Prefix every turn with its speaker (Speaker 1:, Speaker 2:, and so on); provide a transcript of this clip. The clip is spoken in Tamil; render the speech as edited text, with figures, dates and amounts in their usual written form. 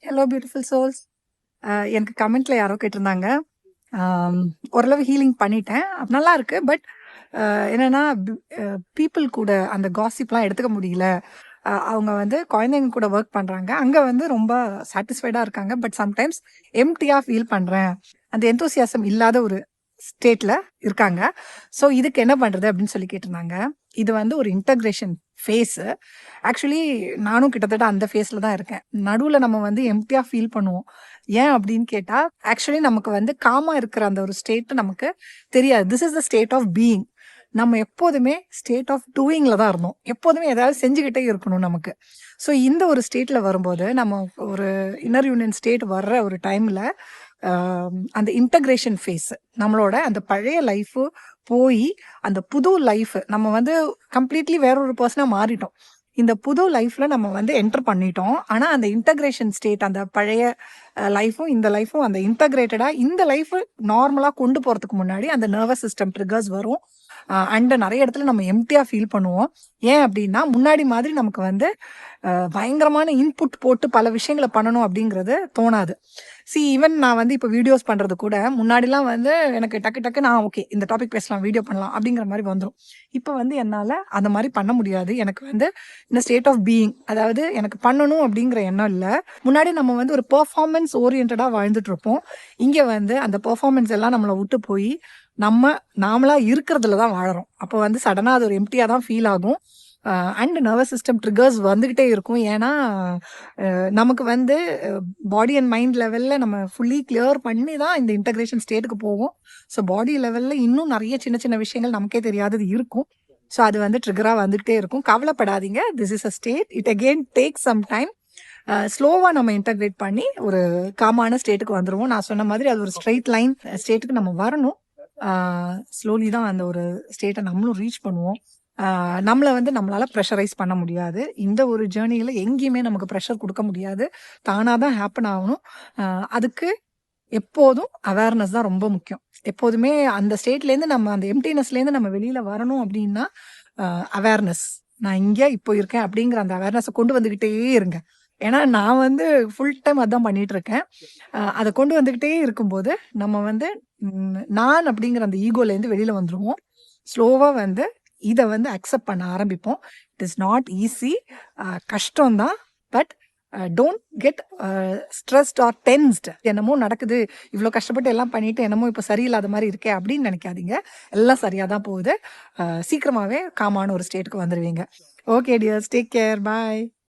Speaker 1: Hello beautiful souls. எனக்கு கமெண்ட்ல யாரோ கேட்டிருந்தாங்க. ஓரளவு ஹீலிங் பண்ணிட்டேன். நல்லா இருக்கு. பட் என்னன்னா பீப்புள் கூட அந்த காசிப்லாம் எடுத்துக்க முடியல. அவங்க வந்து குழந்தைங்க கூட ஒர்க் பண்றாங்க. அங்க வந்து ரொம்ப சாட்டிஸ்ஃபைடா இருக்காங்க. பட் சம்டைம்ஸ் எம்ப்டியா ஃபீல் பண்றேன். அந்த எந்தூசியாசம் இல்லாத ஒரு ஸ்டேட்ல இருக்காங்க. ஸோ இதுக்கு என்ன பண்றது அப்படின்னு சொல்லி கேட்டிருந்தாங்க. இது வந்து ஒரு இன்டகிரேஷன் ஃபேஸு. ஆக்சுவலி நானும் கிட்டத்தட்ட அந்த ஃபேஸ்ல தான் இருக்கேன். நடுவுல நம்ம வந்து எம்ப்டியா ஃபீல் பண்ணுவோம். ஏன் அப்படின்னு கேட்டா, ஆக்சுவலி நமக்கு வந்து காமா இருக்கிற அந்த ஒரு ஸ்டேட் நமக்கு தெரியாது. This is the state of being. நம்ம எப்போதுமே ஸ்டேட் ஆஃப் டூயிங்ல தான் இருந்தோம். எப்போதுமே ஏதாவது செஞ்சுக்கிட்டே இருக்கணும் நமக்கு. ஸோ இந்த ஒரு ஸ்டேட்ல வரும்போது, நம்ம ஒரு இன்னர் யூனியன் ஸ்டேட் வர்ற ஒரு டைம்ல அந்த இன்டகிரேஷன் ஃபேஸ் நம்மளோட அந்த பழைய லைஃபு போய் அந்த புது லைஃப் நம்ம வந்து கம்ப்ளீட்லி வேற ஒரு பர்சனா மாறிட்டோம். இந்த புது லைஃப்ல நம்ம வந்து என்டர் பண்ணிட்டோம். ஆனா அந்த இன்டகிரேஷன் ஸ்டேட் அந்த பழைய லைஃபும் இந்த லைஃபும் அந்த இன்டகிரேட்டடா இந்த லைஃப் நார்மலா கொண்டு போறதுக்கு முன்னாடி அந்த நர்வஸ் சிஸ்டம் ட்ரிகர்ஸ் வரும். அண்ட் நிறைய இடத்துல நம்ம எம்டியா ஃபீல் பண்ணுவோம். ஏன் அப்படின்னா முன்னாடி மாதிரி நமக்கு வந்து பயங்கரமான இன்புட் போட்டு பல விஷயங்களை பண்ணணும் அப்படிங்கிறது தோணாது. ஈவன் நான் வந்து இப்போ வீடியோஸ் பண்றது கூட முன்னாடிலாம் வந்து எனக்கு டக்கு டக்கு நான் ஓகே இந்த டாபிக் பேசலாம், வீடியோ பண்ணலாம் அப்படிங்கிற மாதிரி வந்துடும். இப்போ வந்து என்னால் அந்த மாதிரி பண்ண முடியாது. எனக்கு வந்து இந்த ஸ்டேட் ஆஃப் பீயிங், அதாவது எனக்கு பண்ணணும் அப்படிங்கிற எண்ணம் இல்லை. முன்னாடி நம்ம வந்து ஒரு பெர்ஃபார்மன்ஸ் ஓரியன்டா வாழ்ந்துட்டு இருப்போம். இங்கே வந்து அந்த பெர்ஃபார்மன்ஸ் எல்லாம் நம்மளை விட்டு போய் நாமளா இருக்கிறதுல தான் வாழறோம். அப்போ வந்து சடனாக அது ஒரு எம்டியா தான் ஃபீல் ஆகும். அண்ட் நர்வஸ் சிஸ்டம் ட்ரிகர்ஸ் வந்துக்கிட்டே இருக்கும். ஏன்னா நமக்கு வந்து பாடி அண்ட் மைண்ட் லெவலில் நம்ம ஃபுல்லி கிளியர் பண்ணி தான் இந்த இன்டகிரேஷன் ஸ்டேட்டுக்கு போவோம். ஸோ பாடி லெவலில் இன்னும் நிறைய சின்ன சின்ன விஷயங்கள் நமக்கே தெரியாதது இருக்கும். ஸோ அது வந்து ட்ரிகராக வந்துக்கிட்டே இருக்கும். கவலைப்படாதீங்க. This is a state. It again take some time. ஸ்லோவாக நம்ம இன்டகிரேட் பண்ணி ஒரு காமான ஸ்டேட்டுக்கு வந்துடுவோம். நான் சொன்ன மாதிரி அது ஒரு ஸ்ட்ரெயிட் லைன் ஸ்டேட்டுக்கு நம்ம வரணும். ஸ்லோலி தான் அந்த ஒரு ஸ்டேட்டை நம்மளும் ரீச் பண்ணுவோம். நம்மளை வந்து நம்மளால ப்ரெஷரைஸ் பண்ண முடியாது. இந்த ஒரு ஜேர்னியில் எங்கேயுமே நமக்கு ப்ரெஷர் கொடுக்க முடியாது. தானாக தான் ஹேப்பன் ஆகணும். அதுக்கு எப்போதும் அவேர்னஸ் தான் ரொம்ப முக்கியம். எப்போதுமே அந்த ஸ்டேட்லேருந்து நம்ம அந்த எம்டினஸ்லேருந்து நம்ம வெளியில் வரணும் அப்படின்னா அவேர்னஸ். நான் இங்கே இப்போ இருக்கேன் அப்படிங்கிற அந்த அவேர்னஸை கொண்டு வந்துக்கிட்டே இருங்க. ஏன்னா நான் வந்து ஃபுல் டைம் அதான் பண்ணிட்டு இருக்கேன். அதை கொண்டு வந்துக்கிட்டே இருக்கும்போது நம்ம வந்து நான் அப்படிங்கிற அந்த ஈகோலேருந்து வெளியில் வந்துடுவோம். ஸ்லோவாக வந்து இதை வந்து அக்செப்ட் பண்ண ஆரம்பிப்போம். It is not easy. கஷ்டம்தான். But don't get stressed or tensed. என்னமோ நடக்குது, இவ்வளோ கஷ்டப்பட்டு எல்லாம் பண்ணிட்டு என்னமோ இப்போ சரியில்லாத மாதிரி இருக்கே அப்படின்னு நினைக்காதீங்க. எல்லாம் சரியாக தான் போகுது. சீக்கிரமாகவே காமான ஒரு ஸ்டேட்டுக்கு வந்துடுவீங்க. ஓகே டியர்ஸ், டேக் கேர், பாய்.